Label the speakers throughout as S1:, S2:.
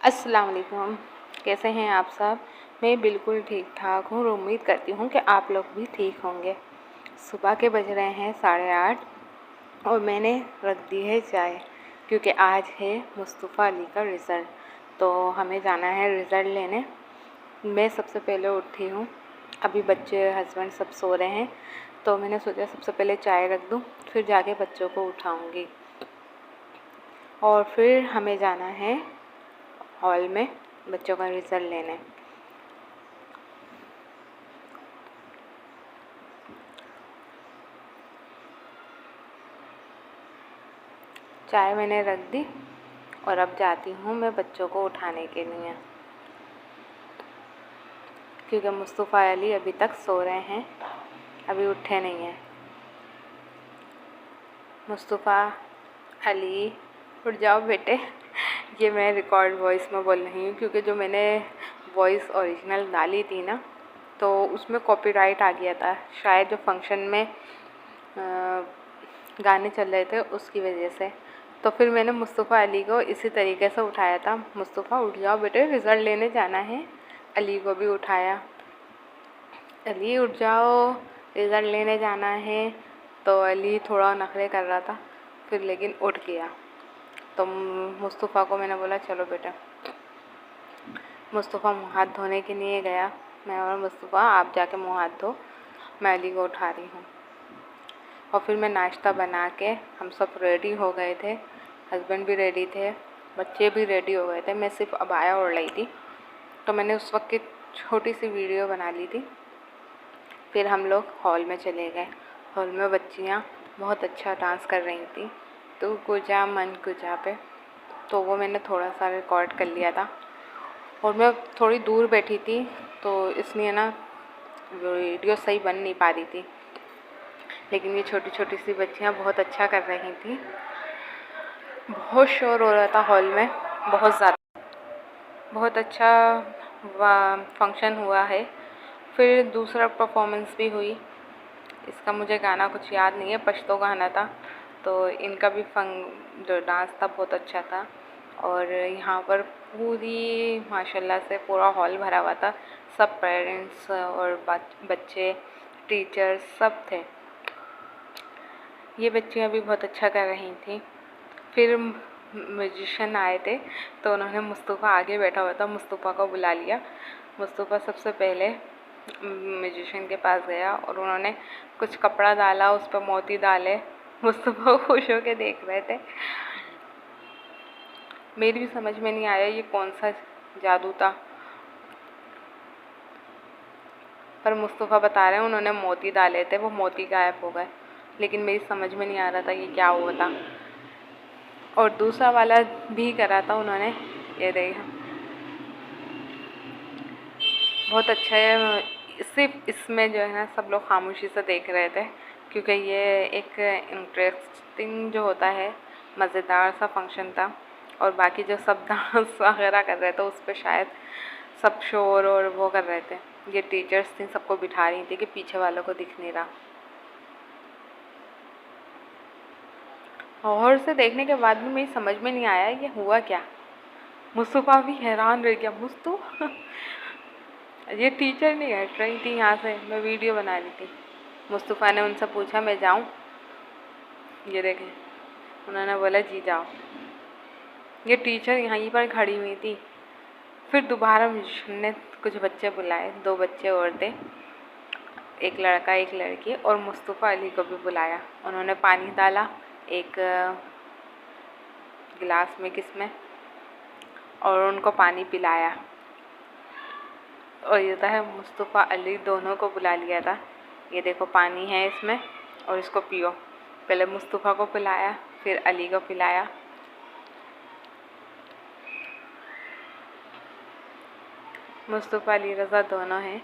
S1: अस्सलाम वालेकुम। कैसे हैं आप सब? मैं बिल्कुल ठीक ठाक हूँ और उम्मीद करती हूँ कि आप लोग भी ठीक होंगे। सुबह के बज रहे हैं 8:30 और मैंने रख दी है चाय, क्योंकि आज है मुस्तफ़ा अली का रिज़ल्ट, तो हमें जाना है रिज़ल्ट लेने। मैं सबसे पहले उठी हूँ, अभी बच्चे हस्बैंड सब सो रहे हैं, तो मैंने सोचा सबसे पहले चाय रख दूँ, फिर जाके बच्चों को उठाऊँगी और फिर हमें जाना है हॉल में बच्चों का रिज़ल्ट लेने। चाय मैंने रख दी और अब जाती हूँ मैं बच्चों को उठाने के लिए, क्योंकि मुस्तफ़ा अली अभी तक सो रहे हैं, अभी उठे नहीं हैं। मुस्तफ़ा अली उठ जाओ बेटे। ये मैं रिकॉर्ड वॉइस में बोल रही हूँ, क्योंकि जो मैंने वॉइस ओरिजिनल डाली थी ना, तो उसमें कॉपीराइट आ गया था, शायद जो फंक्शन में गाने चल रहे थे उसकी वजह से। तो फिर मैंने मुस्तफ़ा अली को इसी तरीके से उठाया था, मुस्तफ़ा उठ जाओ बेटे, रिज़ल्ट लेने जाना है। अली को भी उठाया, अली उठ जाओ, रिज़ल्ट लेने जाना है। तो अली थोड़ा नखरे कर रहा था, फिर लेकिन उठ गया। तो मुस्तफ़ा को मैंने बोला चलो बेटा। मुस्तफ़ा मुँह हाथ धोने के लिए गया। मैं और मुस्तफ़ा आप जाके मुँह हाथ धो, मैं अली को उठा रही हूँ। और फिर मैं नाश्ता बना के, हम सब रेडी हो गए थे, हस्बैंड भी रेडी थे, बच्चे भी रेडी हो गए थे, मैं सिर्फ अबाया ओढ़ ली थी। तो मैंने उस वक्त की छोटी सी वीडियो बना ली थी। फिर हम लोग हॉल में चले गए। हॉल में बच्चियाँ बहुत अच्छा डांस कर रही थी, तू कुजा मन कुजा पे, तो वो मैंने थोड़ा सा रिकॉर्ड कर लिया था। और मैं थोड़ी दूर बैठी थी, तो इसलिए ना वीडियो सही बन नहीं पा रही थी, लेकिन ये छोटी छोटी सी बच्चियाँ बहुत अच्छा कर रही थी। बहुत शोर हो रहा था हॉल में, बहुत ज़्यादा, बहुत अच्छा फंक्शन हुआ है। फिर दूसरा परफॉर्मेंस भी हुई, इसका मुझे गाना कुछ याद नहीं है, पश्तो गाना था। तो इनका भी जो डांस था बहुत अच्छा था। और यहाँ पर पूरी माशाल्लाह से पूरा हॉल भरा हुआ था, सब पेरेंट्स और बच्चे, टीचर्स सब थे। ये बच्चियाँ भी बहुत अच्छा कर रही थी। फिर म्यूजिशियन आए थे, तो उन्होंने मुस्तफ़ा आगे बैठा हुआ था, मुस्तफ़ा को बुला लिया। मुस्तफ़ा सबसे पहले म्यूजिशियन के पास गया और उन्होंने कुछ कपड़ा डाला, उस पर मोती डाले। मुस्तफ़ा खुश होकर देख रहे थे। मेरी भी समझ में नहीं आया ये कौन सा जादू था, पर मुस्तफ़ा बता रहे हैं उन्होंने मोती डाले थे, वो मोती गायब हो गए, लेकिन मेरी समझ में नहीं आ रहा था ये क्या हुआ था। और दूसरा वाला भी करा था उन्होंने, ये देखा, बहुत अच्छा है। सिर्फ इसमें जो है ना सब लोग खामोशी से देख रहे थे, क्योंकि ये एक इंटरेस्टिंग जो होता है, मज़ेदार सा फंक्शन था। और बाकी जो सब डांस वगैरह कर रहे थे उस पर शायद सब शोर और वो कर रहे थे। ये टीचर्स थी, सबको बिठा रही थी कि पीछे वालों को दिख नहीं रहा। और से देखने के बाद भी मेरी समझ में नहीं आया ये हुआ क्या। मुस्तफ़ा भी हैरान रह गया। ये टीचर नहीं हट रही थी यहाँ से, मैं वीडियो बना रही थी। मुस्तफ़ा ने उनसे पूछा मैं जाऊँ, ये देखें, उन्होंने बोला जी जाओ। ये टीचर यहीं पर खड़ी हुई थी। फिर दोबारा ने कुछ बच्चे बुलाए, 2 बच्चे और थे, एक लड़का एक लड़की, और मुस्तफ़ा अली को भी बुलाया। उन्होंने पानी डाला एक गिलास में, किसमें, और उनको पानी पिलाया। और ये है मुस्तफ़ा अली दोनों को बुला लिया था, ये देखो पानी है इसमें और इसको पियो। पहले मुस्तफ़ा को पिलाया, फिर अली को पिलाया। मुस्तफ़ा अली रज़ा दोनों हैं।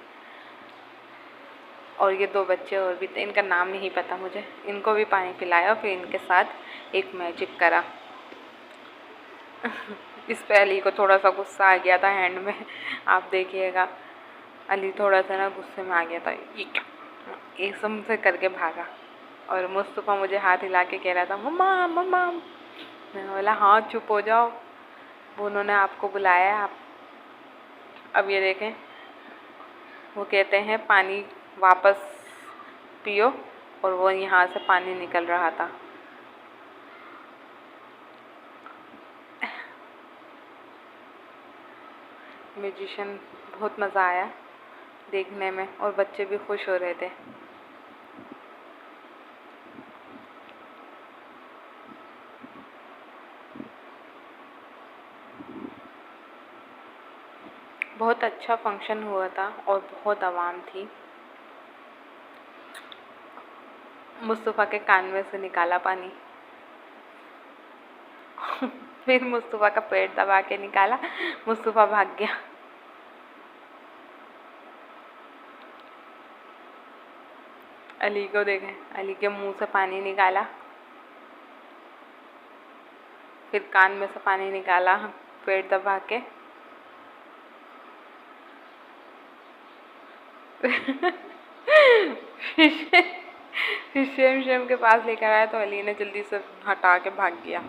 S1: और ये 2 बच्चे और भी थे, इनका नाम नहीं पता मुझे, इनको भी पानी पिलाया। फिर इनके साथ एक मैजिक करा। इस पे अली को थोड़ा सा गुस्सा आ गया था हैंड में, आप देखिएगा, अली थोड़ा सा ना गुस्से में आ गया था, ये क्या, एकदम से करके भागा। और मुस्तफ़ा मुझे हाथ हिला के कह रहा था मम्मा मम्मा। मैंने बोला हाँ चुप हो जाओ। वो उन्होंने आपको बुलाया, आप अब ये देखें, वो कहते हैं पानी वापस पियो, और वो यहाँ से पानी निकल रहा था। म्यूजिशियन, बहुत मज़ा आया देखने में, और बच्चे भी खुश हो रहे थे। बहुत अच्छा फंक्शन हुआ था और बहुत आवाम थी। मुस्तफ़ा के कान में से निकाला पानी फिर मुस्तफ़ा का पेट दबा के निकाला, मुस्तफ़ा भाग गया। अली को देखें, अली के मुंह से पानी निकाला, फिर कान में से पानी निकाला पेट दबा के। फिर शेम के पास लेकर आया तो अली ने जल्दी से हटा के भाग गया।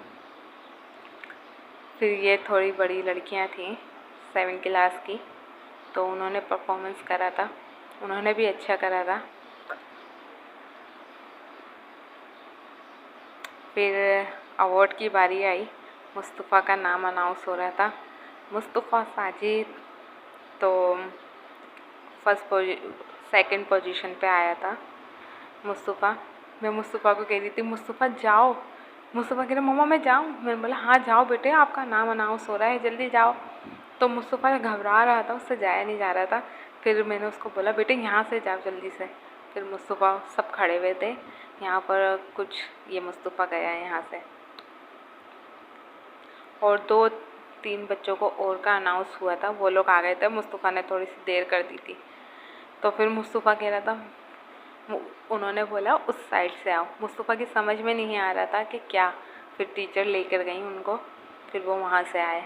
S1: फिर ये थोड़ी बड़ी लड़कियां थीं 7 क्लास की, तो उन्होंने परफॉर्मेंस करा था, उन्होंने भी अच्छा करा था। फिर अवार्ड की बारी आई, मुस्तफ़ा का नाम अनाउंस हो रहा था। मुस्तफ़ा साजिद तो सेकंड पोजीशन पे आया था। मुस्तफ़ा, मैं मुस्तफ़ा को कह रही थी मुस्तफ़ा जाओ, मुस्तफ़ा कह रहा मम्मा मैं जाऊँ, मैंने बोला हाँ जाओ बेटे, आपका नाम अनाउंस हो रहा है, जल्दी जाओ। तो मुस्तफ़ा घबरा रहा था, उससे जाया नहीं जा रहा था। फिर मैंने उसको बोला बेटे यहाँ से जाओ जल्दी से। फिर मुस्तफ़ा, सब खड़े हुए थे यहाँ पर, कुछ ये मुस्तफ़ा गया यहाँ से। और 2-3 बच्चों को और का अनाउंस हुआ था, वो लोग आ गए थे, मुस्तफ़ा ने थोड़ी सी देर कर दी थी। तो फिर मुस्तफ़ा कह रहा था, उन्होंने बोला उस साइड से आओ। मुस्तफ़ा की समझ में नहीं आ रहा था कि क्या, फिर टीचर लेकर गई उनको, फिर वो वहाँ से आए।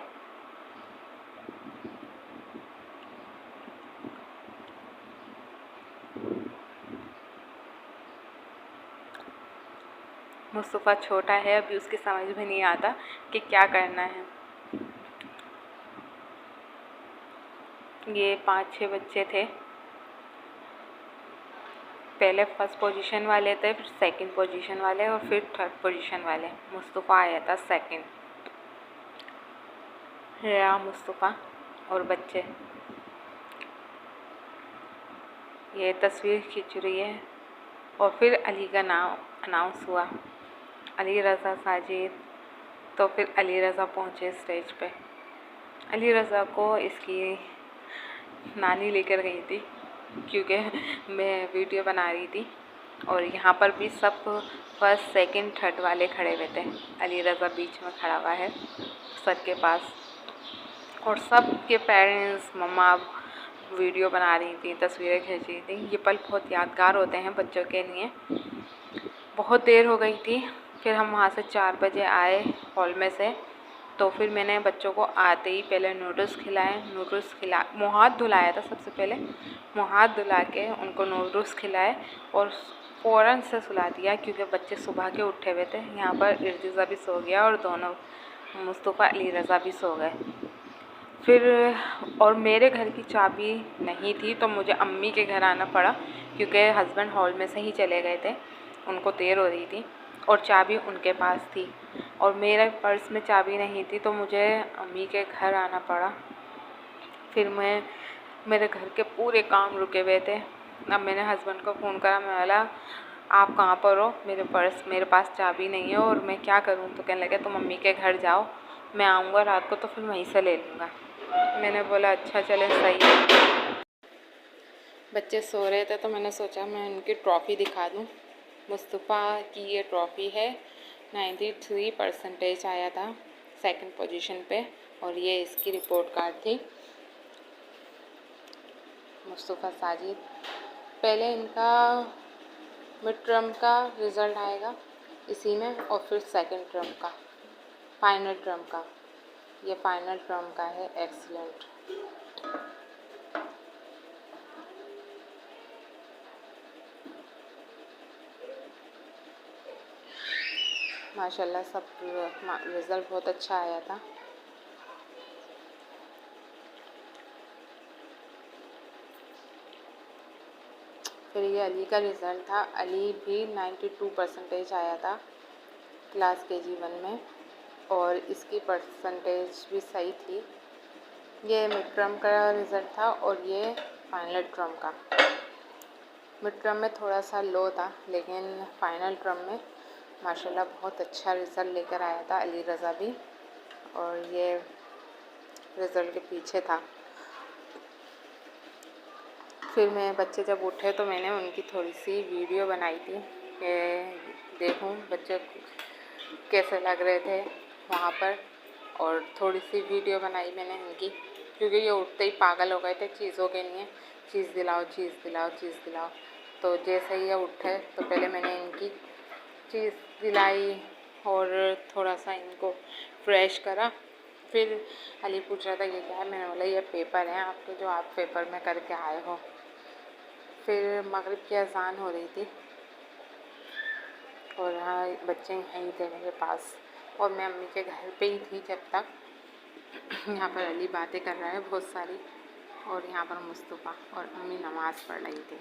S1: मुस्तफ़ा छोटा है, अभी उसकी समझ में नहीं आता कि क्या करना है। ये 5-6 बच्चे थे, पहले फर्स्ट पोजीशन वाले थे, फिर सेकंड पोजीशन वाले, और फिर थर्ड पोजीशन वाले। मुस्तफ़ा आया था सेकंड। रहा मुस्तफ़ा और बच्चे, ये तस्वीर खींच रही है। और फिर अली का नाम अनाउंस हुआ, अली रज़ा साजिद। तो फिर अली रज़ा पहुँचे स्टेज पे। अली रज़ा को इसकी नानी लेकर गई थी, क्योंकि मैं वीडियो बना रही थी, और यहाँ पर भी सब फर्स्ट सेकंड थर्ड वाले खड़े हुए थे। अली रज़ा बीच में खड़ा हुआ है सर के पास, और सब के पेरेंट्स, मम्मा वीडियो बना रही थी, तस्वीरें खींच रही थी। ये पल बहुत यादगार होते हैं बच्चों के लिए। बहुत देर हो गई थी, फिर हम वहाँ से 4 बजे आए हॉल में से। तो फिर मैंने बच्चों को आते ही पहले नूडल्स खिला, मुँह हाथ धुलाया था सबसे पहले, मुँह हाथ धुला के उनको नूडल्स खिलाए और फ़ौरन से सुला दिया, क्योंकि बच्चे सुबह के उठे हुए थे। यहाँ पर इर्तिज़ा भी सो गया और दोनों मुस्तफ़ा अली रज़ा भी सो गए। फिर और मेरे घर की चाबी नहीं थी, तो मुझे अम्मी के घर आना पड़ा, क्योंकि हस्बैंड हॉल में से ही चले गए थे, उनको देर हो रही थी, और चाबी उनके पास थी, और मेरे पर्स में चाबी नहीं थी, तो मुझे अम्मी के घर आना पड़ा। फिर मेरे घर के पूरे काम रुके हुए थे। अब मैंने हस्बैंड को फ़ोन करा, मैं बोला आप कहाँ पर हो, मेरे पास चाबी नहीं है और मैं क्या करूँ। तो कहने लगे तुम मम्मी के घर जाओ, मैं आऊँगा रात को तो फिर वहीं से ले लूँगा। मैंने बोला अच्छा चले, सही है। बच्चे सो रहे थे तो मैंने सोचा मैं उनकी ट्रॉफ़ी दिखा दूँ। मुस्तफ़ा की ये ट्रॉफ़ी है, 93% आया था सेकंड पोजीशन पे, और ये इसकी रिपोर्ट कार्ड थी। मुस्तफ़ा साजिद, पहले इनका मिड टर्म का रिज़ल्ट आएगा इसी में, और फिर सेकंड टर्म का, फाइनल टर्म का। ये फाइनल टर्म का है। एक्सीलेंट। माशाल्लाह सब रिज़ल्ट बहुत अच्छा आया था। फिर ये अली का रिज़ल्ट था। अली भी 92% आया था क्लास KG1 में, और इसकी परसेंटेज भी सही थी। ये मिड टर्म का रिज़ल्ट था और ये फाइनल टर्म का। मिड टर्म में थोड़ा सा लो था, लेकिन फाइनल टर्म में माशाल्लाह बहुत अच्छा रिज़ल्ट लेकर आया था अली रज़ा भी, और ये रिज़ल्ट के पीछे था। फिर मैं बच्चे जब उठे तो मैंने उनकी थोड़ी सी वीडियो बनाई थी कि देखूं बच्चे कैसे लग रहे थे वहाँ पर, और थोड़ी सी वीडियो बनाई मैंने उनकी, क्योंकि ये उठते ही पागल हो गए थे चीज़ों के लिए, चीज़ दिलाओ चीज़ दिलाओ चीज़ दिलाओ। तो जैसे ही ये उठे तो पहले मैंने इनकी चीज़ दिलाई और थोड़ा सा इनको फ्रेश करा। फिर अली पूछ रहा था ये क्या है, मैंने बोला ये पेपर है आपके जो आप पेपर में करके आए हो। फिर मगरिब की अज़ान हो रही थी और हाँ बच्चे यहीं थे मेरे पास, और मैं अम्मी के घर पे ही थी जब तक। यहाँ पर अली बातें कर रहा है बहुत सारी, और यहाँ पर मुस्तफ़ा और अम्मी नमाज़ पढ़ रही थी।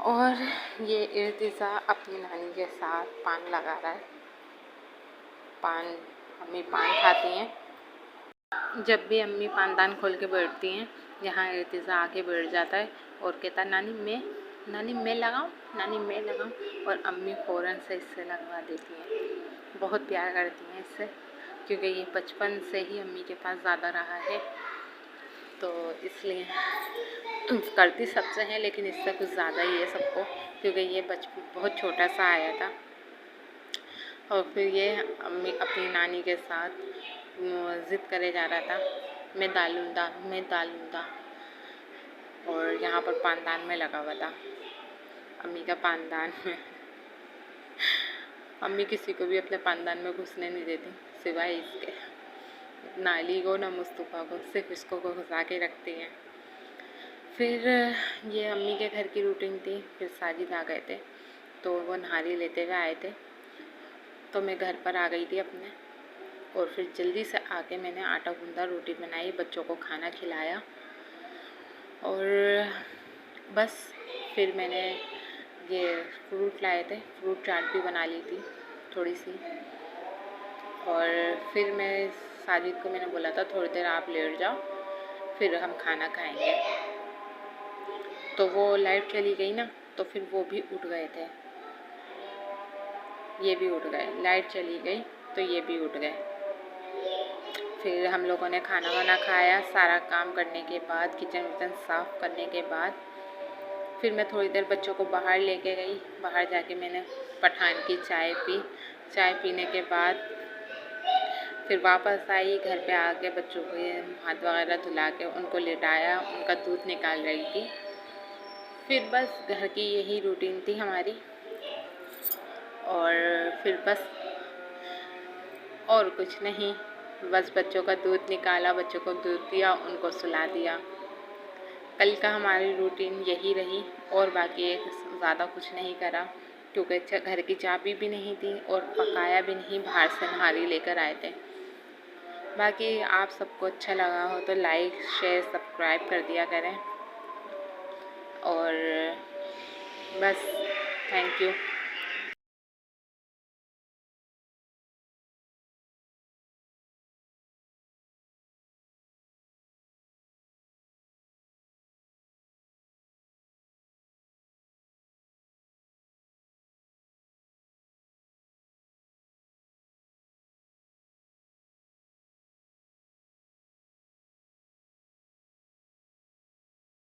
S1: और ये इर्तिज़ा अपनी नानी के साथ पान लगा रहा है। पान, अम्मी पान खाती हैं। जब भी अम्मी पानदान खोल के बैठती हैं, यहाँ इर्तिज़ा आके बैठ जाता है और कहता नानी मैं लगाऊं, नानी मैं लगाऊं, और अम्मी फ़ौरन से इससे लगवा देती हैं। बहुत प्यार करती हैं इससे, क्योंकि ये बचपन से ही अम्मी के पास ज़्यादा रहा है, तो इसलिए करती सबसे हैं, लेकिन इससे कुछ ज़्यादा ही है सबको, क्योंकि ये बहुत छोटा सा आया था। और फिर ये अम्मी अपनी नानी के साथ ज़िद करे जा रहा था, मैं डालूँगा, और यहाँ पर पानदान में लगा हुआ था, अम्मी का पानदान में। अम्मी किसी को भी अपने पानदान में घुसने नहीं देती, सिवाय इसके, ना अली को ना मुस्तफ़ा को, सिर्फ इसको को घुसा के रखती हैं। फिर ये अम्मी के घर की रूटीन थी। फिर साजिद आ गए थे, तो वो नहारी लेते हुए आए थे, तो मैं घर पर आ गई थी अपने, और फिर जल्दी से आके मैंने आटा गूंदा, रोटी बनाई, बच्चों को खाना खिलाया, और बस फिर मैंने ये फ्रूट लाए थे, फ्रूट चाट भी बना ली थी थोड़ी सी। और फिर मैं साजिद को मैंने बोला था थोड़ी देर आप लेट जाओ, फिर हम खाना खाएंगे। तो वो लाइट चली गई ना, तो फिर वो भी उठ गए थे, ये भी उठ गए। लाइट चली गई तो ये भी उठ गए। फिर हम लोगों ने खाना वाना खाया, सारा काम करने के बाद, किचन विचन साफ़ करने के बाद, फिर मैं थोड़ी देर बच्चों को बाहर लेके गई। बाहर जाके मैंने पठान की चाय पी। चाय पीने के बाद फिर वापस आई, घर पे आके बच्चों को हाथ वगैरह धुला के उनको लेटाया, उनका दूध निकाल रही थी। फिर बस घर की यही रूटीन थी हमारी, और फिर बस और कुछ नहीं, बस बच्चों का दूध निकाला, बच्चों को दूध दिया, उनको सुला दिया। कल का हमारी रूटीन यही रही, और बाकी एक ज़्यादा कुछ नहीं करा, क्योंकि घर की चाबी भी नहीं थी और पकाया भी नहीं, बाहर से नहारी लेकर आए थे। बाकी आप सबको अच्छा लगा हो तो लाइक शेयर सब्सक्राइब कर दिया करें, और बस थैंक यू।